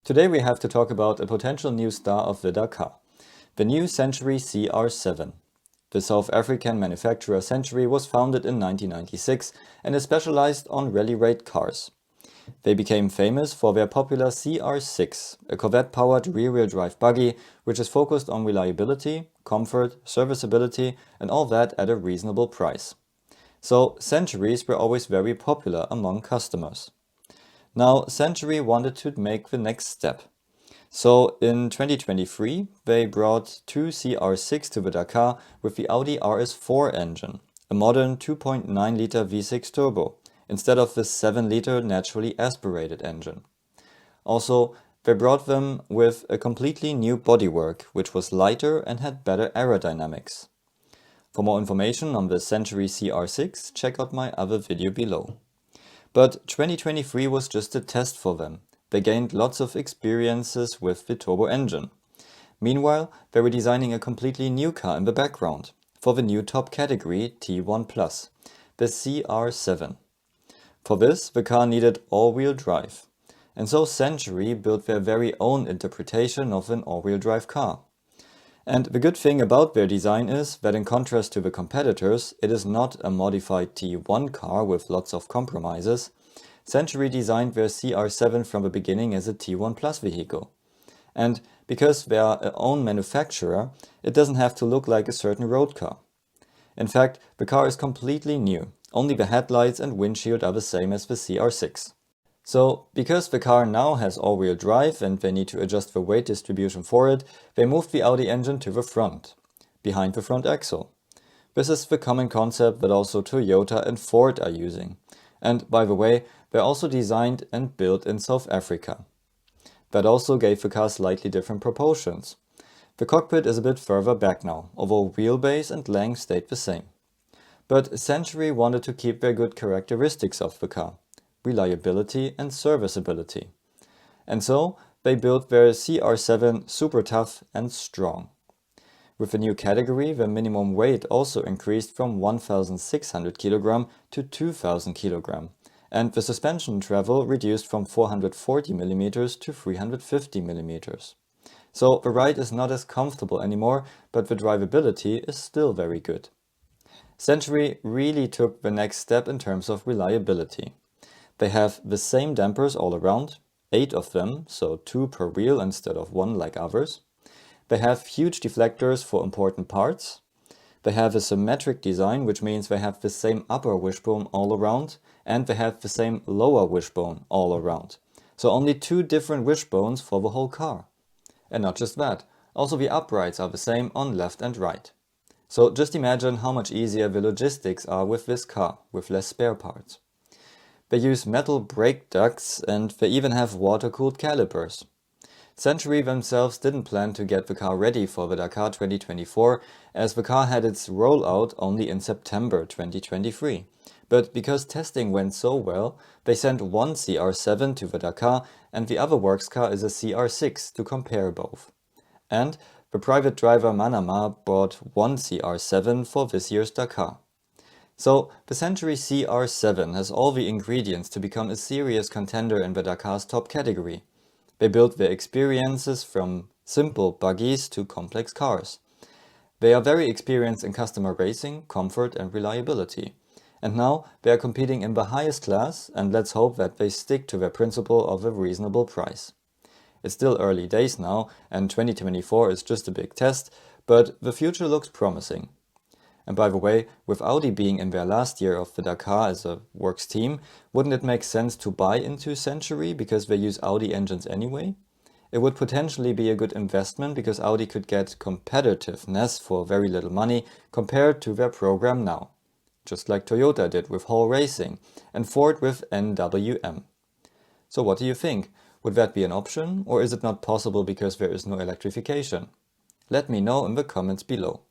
Today we have to talk about a potential new star of the Dakar, the new Century CR7. The South African manufacturer Century was founded in 1996 and is specialized on rally-raid cars. They became famous for their popular CR6, a Corvette-powered rear-wheel drive buggy which is focused on reliability, comfort, serviceability and all that at a reasonable price. So Centuries were always very popular among customers. Now Century wanted to make the next step. So in 2023 they brought two CR6 to the Dakar with the Audi RS4 engine, a modern 2.9-liter V6 turbo, instead of the 7-liter naturally aspirated engine. Also, they brought them with a completely new bodywork, which was lighter and had better aerodynamics. For more information on the Century CR6, check out my other video below. But 2023 was just a test for them. They gained lots of experiences with the turbo engine. Meanwhile, they were designing a completely new car in the background for the new top category T1+, the CR7. For this, the car needed all-wheel drive. And so Century built their very own interpretation of an all-wheel drive car. And the good thing about their design is that in contrast to the competitors, it is not a modified T1 car with lots of compromises. Century designed their CR7 from the beginning as a T1 Plus vehicle. And because they are their own manufacturer, it doesn't have to look like a certain road car. In fact, the car is completely new. Only the headlights and windshield are the same as the CR6. So, because the car now has all-wheel drive and they need to adjust the weight distribution for it, they moved the Audi engine to the front, behind the front axle. This is the common concept that also Toyota and Ford are using. And by the way, they're also designed and built in South Africa. That also gave the car slightly different proportions. The cockpit is a bit further back now, although wheelbase and length stayed the same. But Century wanted to keep their good characteristics of the car: reliability and serviceability. And so they built their CR7 super tough and strong. With the new category, the minimum weight also increased from 1,600 kg to 2,000 kg, and the suspension travel reduced from 440 mm to 350 mm. So the ride is not as comfortable anymore, but the drivability is still very good. Century really took the next step in terms of reliability. They have the same dampers all around, 8 of them, so 2 per wheel instead of 1 like others. They have huge deflectors for important parts. They have a symmetric design, which means they have the same upper wishbone all around, and they have the same lower wishbone all around. So only 2 different wishbones for the whole car. And not just that, also the uprights are the same on left and right. So just imagine how much easier the logistics are with this car, with less spare parts. They use metal brake ducts and they even have water-cooled calipers. Century themselves didn't plan to get the car ready for the Dakar 2024, as the car had its rollout only in September 2023. But because testing went so well, they sent one CR7 to the Dakar and the other works car is a CR6 to compare both. And the private driver Manama bought one CR7 for this year's Dakar. So, the Century CR7 has all the ingredients to become a serious contender in the Dakar's top category. They built their experiences from simple buggies to complex cars. They are very experienced in customer racing, comfort and reliability. And now they are competing in the highest class, and let's hope that they stick to their principle of a reasonable price. It's still early days now, and 2024 is just a big test, but the future looks promising. And by the way, with Audi being in their last year of the Dakar as a works team, wouldn't it make sense to buy into Century because they use Audi engines anyway? It would potentially be a good investment because Audi could get competitiveness for very little money compared to their program now. Just like Toyota did with Hall Racing and Ford with NWM. So what do you think? Would that be an option, or is it not possible because there is no electrification? Let me know in the comments below.